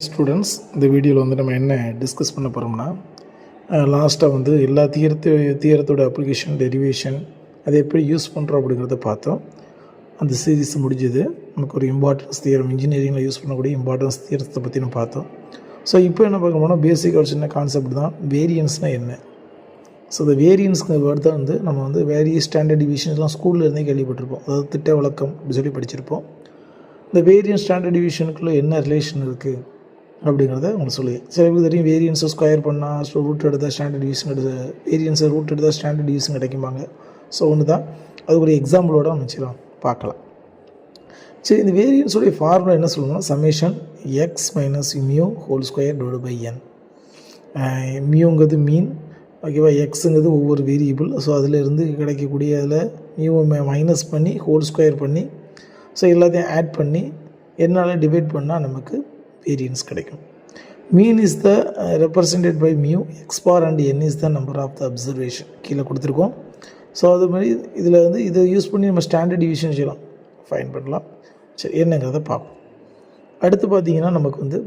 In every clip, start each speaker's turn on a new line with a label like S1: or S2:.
S1: Students, இந்த வீடியோவில் வந்து நம்ம என்ன டிஸ்கஸ் பண்ண போகிறோம்னா, லாஸ்ட்டாக வந்து எல்லா தியரத்தோட அப்ளிகேஷன், டெரிவேஷன் அதை எப்படி யூஸ் பண்ணுறோம் அப்படிங்கிறத பார்த்தோம். அந்த சீரீஸ் முடிஞ்சது. நமக்கு ஒரு இம்பார்ட்டன்ஸ் தியரம், இன்ஜினியரிங்கில் யூஸ் பண்ணக்கூடிய இம்பார்ட்டன்ஸ் தியரத்தை பற்றி நம்ம பார்த்தோம். ஸோ இப்போ என்ன பார்க்க போனால் பேசிக் ஒரு சின்ன கான்செப்ட் தான், வேரியன்ஸ்னால் என்ன. ஸோ இந்த வேரியன்ஸ்ங்கிற வேர்டு தான் வந்து நம்ம வந்து வேரியஸ் ஸ்டாண்டர்ட் டிவிஷன்ஸ்லாம் ஸ்கூலில் இருந்தே கேள்விப்பட்டிருப்போம். அதாவது திட்ட விளக்கம் அப்படி சொல்லி படிச்சிருப்போம். இந்த வேரியன்ஸ் ஸ்டாண்டர்ட் டிவிஷனுக்குள்ளே என்ன ரிலேஷன் இருக்குது அப்படிங்கிறத உங்களுக்கு சொல்லி சில பேருக்கு தெரியும். வேரியன்ஸை ஸ்கொயர் பண்ணால் ரூட் எடுத்தால் ஸ்டாண்டர்ட் டிவிஷன் வேரியன்ஸை ரூட் எடுத்தால் ஸ்டாண்டர்ட் டிவிஷன் கிடைக்குமாங்க. ஸோ ஒன்று தான், அது ஒரு எக்ஸாம்பிளோட நம்ம பார்க்கலாம். சரி, இந்த வேரியன்ஸோடைய ஃபார்முலா என்ன சொல்லணும்னா, summation x minus mu whole square divide by n. மியூங்கிறது மீன், ஓகேவா. எக்ஸுங்கிறது ஒவ்வொரு வேரியபிள். ஸோ அதிலிருந்து கிடைக்கக்கூடிய அதில் மியூ மைனஸ் பண்ணி ஹோல் ஸ்கொயர் பண்ணி ஸோ எல்லாத்தையும் ஆட் பண்ணி என்னால் டிவைட் பண்ணால் நமக்கு வேரியன்ஸ் கிடைக்கும். Mean is the represented by mu, x bar and n is the number of the observation கீழே கொடுத்துருக்கோம். ஸோ அது மாதிரி இதில் வந்து இதை யூஸ் பண்ணி நம்ம ஸ்டாண்டர்ட் டிவிஷன் செய்யலாம், ஃபைன் பண்ணலாம். சரி, என்னங்கிறத பார்ப்போம். அடுத்து பார்த்திங்கன்னா நமக்கு வந்து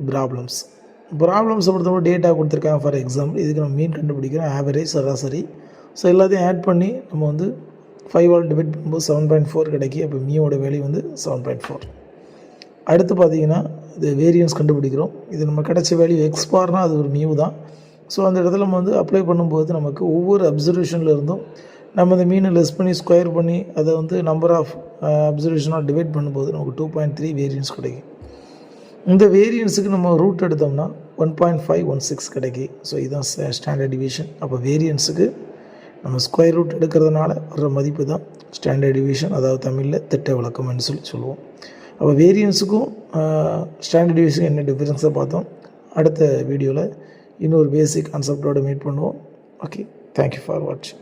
S1: ப்ராப்ளம்ஸை பொறுத்தவரை டேட்டா கொடுத்துருக்காங்க. ஃபார் எக்ஸாம்பிள் இதுக்கு நம்ம மீன் கண்டுபிடிக்கிறோம், ஆவரேஜ், சராசரி. ஸோ எல்லாத்தையும் ஆட் பண்ணி நம்ம வந்து 5 டிவைட் பண்ணும்போது 7.4 கிடைக்கி. அப்போ மியோட வேல்யூ வந்து 7.4. அடுத்து பார்த்திங்கன்னா இது வேரியன்ஸ் கண்டுபிடிக்கிறோம். இது நம்ம கிடைச்ச வேல்யூ எக்ஸ் பார்னால் அது ஒரு மியூ தான். ஸோ அந்த இடத்துல நம்ம வந்து அப்ளை பண்ணும்போது நமக்கு ஒவ்வொரு அப்சர்வேஷனில் இருந்தும் நம்ம இந்த மீனை லெஸ் பண்ணி ஸ்கொயர் பண்ணி அதை வந்து நம்பர் ஆஃப் அப்சர்வேஷனாக டிவைட் பண்ணும்போது நமக்கு 2.3 வேரியன்ஸ் கிடைக்கும். இந்த வேரியன்ஸுக்கு நம்ம ரூட் எடுத்தோம்னா 1.516 கிடைக்கும். ஸோ இதுதான் ஸ்டாண்டர்ட் டிவிஷன். அப்போ வேரியன்ஸுக்கு நம்ம ஸ்கொயர் ரூட் எடுக்கிறதுனால வர மதிப்பு தான் ஸ்டாண்டர்ட் டிவிஷன், அதாவது தமிழில் திட்ட விளக்கம்னு சொல்லுவோம். அப்போ வேரியன்ஸுக்கும் ஸ்டாண்டர்ட் டிவிஷனுக்கும் என்ன டிஃப்ரென்ஸை பார்த்தோம். அடுத்த வீடியோவில் இன்னொரு பேசிக் கான்செப்டோடு மீட் பண்ணுவோம். ஓகே, தேங்க்யூ ஃபார் வாட்சிங்.